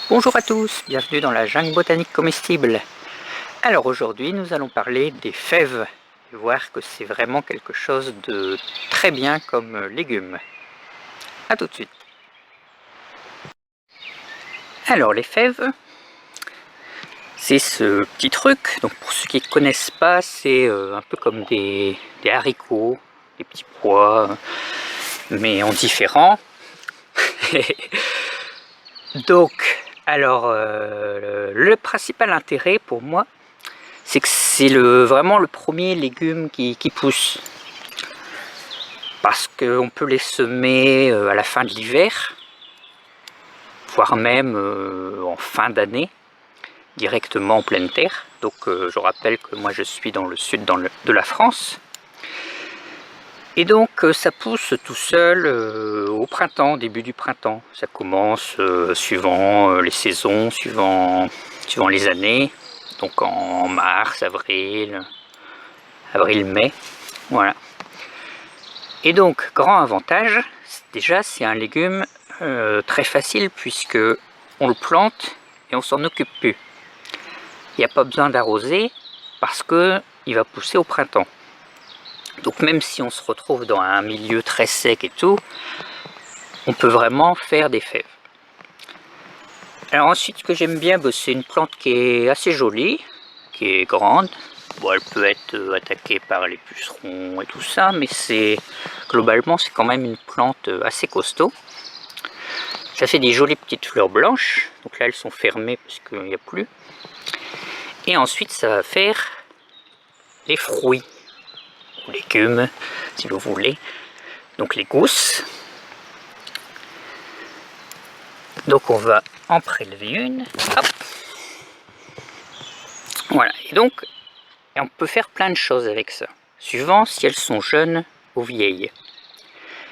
Bonjour à tous, bienvenue dans la jungle botanique comestible. Alors aujourd'hui nous allons parler des fèves et voir que c'est vraiment quelque chose de très bien comme légume. A tout de suite. Alors les fèves, c'est ce petit truc, donc pour ceux qui ne connaissent pas, c'est un peu comme des haricots, des petits pois, mais en différent. Donc, alors le principal intérêt pour moi, c'est que c'est vraiment le premier légume qui pousse. Parce qu'on peut les semer à la fin de l'hiver, voire même en fin d'année, directement en pleine terre. Donc je rappelle que moi je suis dans le sud de la France. Et donc ça pousse tout seul au printemps, début du printemps. Ça commence suivant les saisons, suivant les années. Donc en mars, avril-mai, voilà. Et donc, grand avantage, déjà c'est un légume très facile puisque on le plante et on s'en occupe plus. Il n'y a pas besoin d'arroser parce que il va pousser au printemps. Donc même si on se retrouve dans un milieu très sec et tout, on peut vraiment faire des fèves. Alors ensuite, ce que j'aime bien, c'est une plante qui est assez jolie, qui est grande. Bon, elle peut être attaquée par les pucerons et tout ça, mais globalement c'est quand même une plante assez costaud. Ça fait des jolies petites fleurs blanches, donc là elles sont fermées parce qu'il n'y a plus. Et ensuite ça va faire les fruits, ou légumes si vous voulez, donc les gousses. Donc on va en prélever une, hop. Voilà, et donc on peut faire plein de choses avec ça, suivant si elles sont jeunes ou vieilles.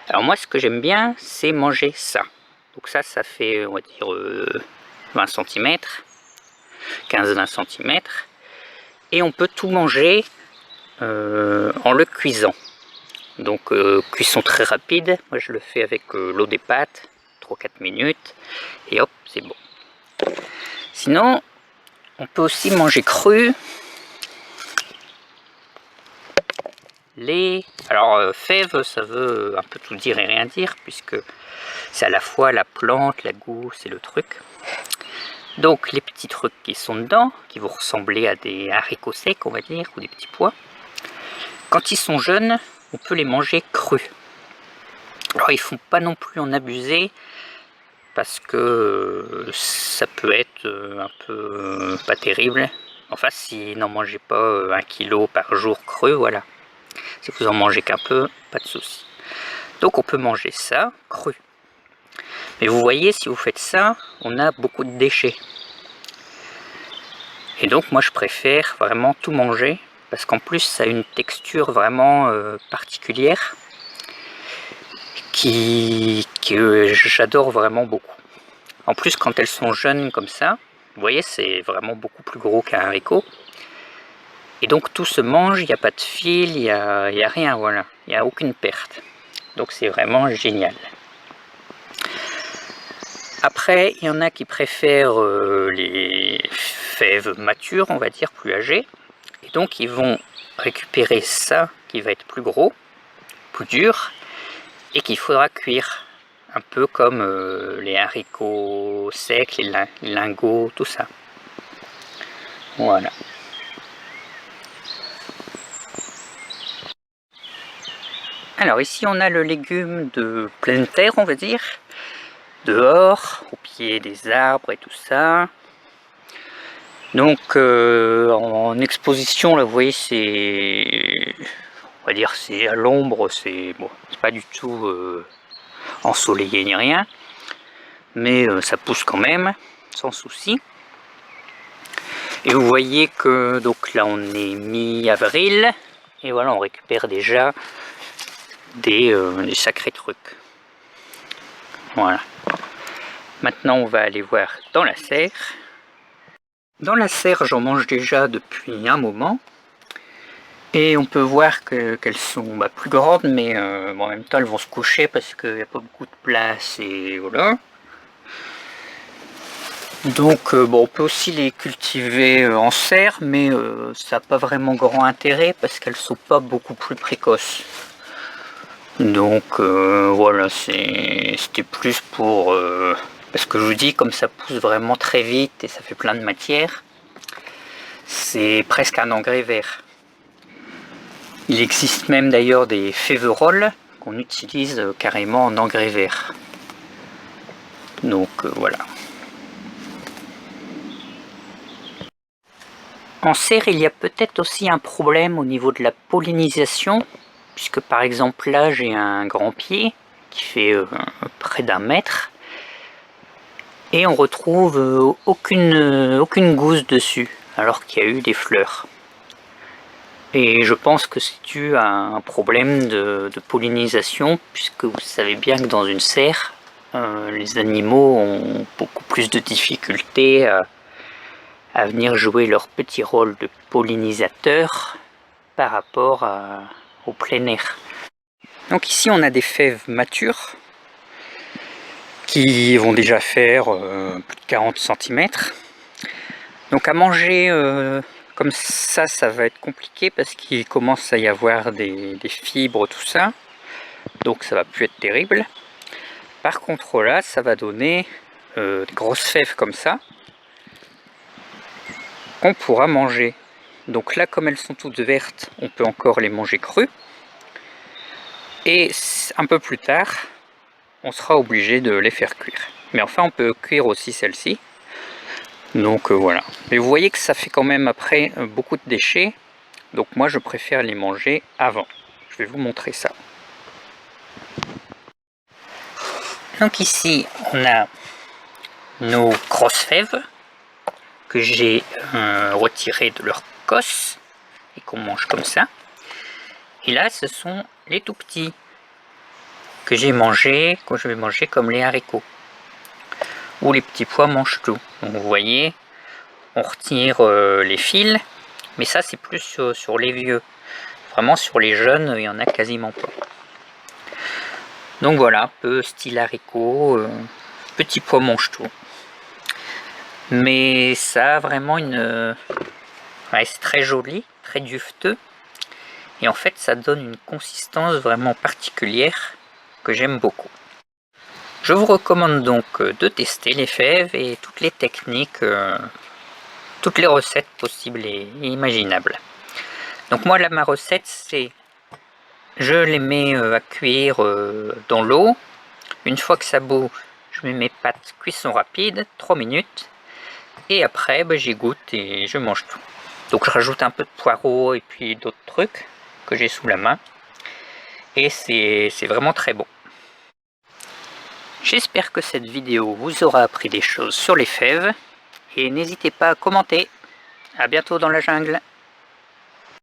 Alors moi ce que j'aime bien, c'est manger ça. Donc ça fait on va dire 20 cm, 15-20 cm. Et on peut tout manger en le cuisant. Donc cuisson très rapide, moi je le fais avec l'eau des pâtes, 3-4 minutes, et hop, c'est bon. Sinon, on peut aussi manger cru. Alors fèves, ça veut un peu tout dire et rien dire, puisque c'est à la fois la plante, la gousse et le truc. Donc les petits trucs qui sont dedans, qui vont ressembler à des haricots secs, on va dire, ou des petits pois, quand ils sont jeunes, on peut les manger crus. Alors il ne faut pas non plus en abuser, parce que ça peut être un peu pas terrible. Enfin, si n'en mangez pas 1 kg par jour cru, voilà. Si vous en mangez qu'un peu, pas de souci. Donc on peut manger ça cru. Mais vous voyez, si vous faites ça, on a beaucoup de déchets. Et donc moi je préfère vraiment tout manger, parce qu'en plus ça a une texture vraiment particulière que j'adore vraiment beaucoup. En plus quand elles sont jeunes comme ça, vous voyez c'est vraiment beaucoup plus gros qu'un haricot. Et donc tout se mange, il n'y a pas de fil, il n'y a rien, voilà. Il n'y a aucune perte. Donc c'est vraiment génial. Après, il y en a qui préfèrent les fèves matures, on va dire, plus âgées. Et donc ils vont récupérer ça qui va être plus gros, plus dur, et qu'il faudra cuire. Un peu comme les haricots secs, les lingots, tout ça. Voilà. Alors ici on a le légume de pleine terre, on va dire, dehors, au pied des arbres et tout ça. Donc en exposition, là vous voyez c'est, on va dire c'est à l'ombre, c'est bon, c'est pas du tout ensoleillé ni rien, mais ça pousse quand même, sans souci. Et vous voyez que donc là on est mi-avril, et voilà on récupère déjà des sacrés trucs. Voilà. Maintenant on va aller voir dans la serre. Dans la serre j'en mange déjà depuis un moment. Et on peut voir qu'elles sont plus grandes, mais bon, en même temps elles vont se coucher parce qu'il n'y a pas beaucoup de place et voilà. Donc bon, on peut aussi les cultiver en serre, mais ça n'a pas vraiment grand intérêt parce qu'elles sont pas beaucoup plus précoces. Donc voilà, c'était plus pour... parce que je vous dis, comme ça pousse vraiment très vite et ça fait plein de matière, c'est presque un engrais vert. Il existe même d'ailleurs des féveroles qu'on utilise carrément en engrais vert. Donc voilà. En serre, il y a peut-être aussi un problème au niveau de la pollinisation, puisque par exemple là j'ai un grand pied qui fait près d'1 mètre, et on retrouve aucune gousse dessus, alors qu'il y a eu des fleurs. Et je pense que c'est dû à un problème de pollinisation, puisque vous savez bien que dans une serre, les animaux ont beaucoup plus de difficultés à venir jouer leur petit rôle de pollinisateur par rapport au plein air. Donc ici on a des fèves matures qui vont déjà faire plus de 40 cm. Donc à manger comme ça, ça va être compliqué parce qu'il commence à y avoir des fibres, tout ça. Donc ça va plus être terrible. Par contre là, ça va donner des grosses fèves comme ça qu'on pourra manger. Donc là, comme elles sont toutes vertes, on peut encore les manger crues. Et un peu plus tard, on sera obligé de les faire cuire. Mais enfin, on peut cuire aussi celles-ci. Donc voilà. Mais vous voyez que ça fait quand même après beaucoup de déchets. Donc moi, je préfère les manger avant. Je vais vous montrer ça. Donc ici, on a nos grosses fèves que j'ai retirées de leur cosse et qu'on mange comme ça. Et là, ce sont les tout petits que j'ai mangés, que je vais manger comme les haricots. Ou les petits pois mangent tout. Donc vous voyez, on retire les fils, mais ça c'est plus sur les vieux. Vraiment sur les jeunes, il n'y en a quasiment pas. Donc voilà, un peu style haricot, petits pois mangent tout. Mais ça a vraiment une... ouais, c'est très joli, très duveteux. Et en fait, ça donne une consistance vraiment particulière que j'aime beaucoup. Je vous recommande donc de tester les fèves et toutes les techniques, toutes les recettes possibles et imaginables. Donc moi, là, ma recette, c'est... je les mets à cuire dans l'eau. Une fois que ça bout, je mets mes pâtes cuisson rapide, 3 minutes. Et après, j'égoutte et je mange tout. Donc je rajoute un peu de poireaux et puis d'autres trucs que j'ai sous la main. Et c'est vraiment très bon. J'espère que cette vidéo vous aura appris des choses sur les fèves. Et n'hésitez pas à commenter. À bientôt dans la jungle.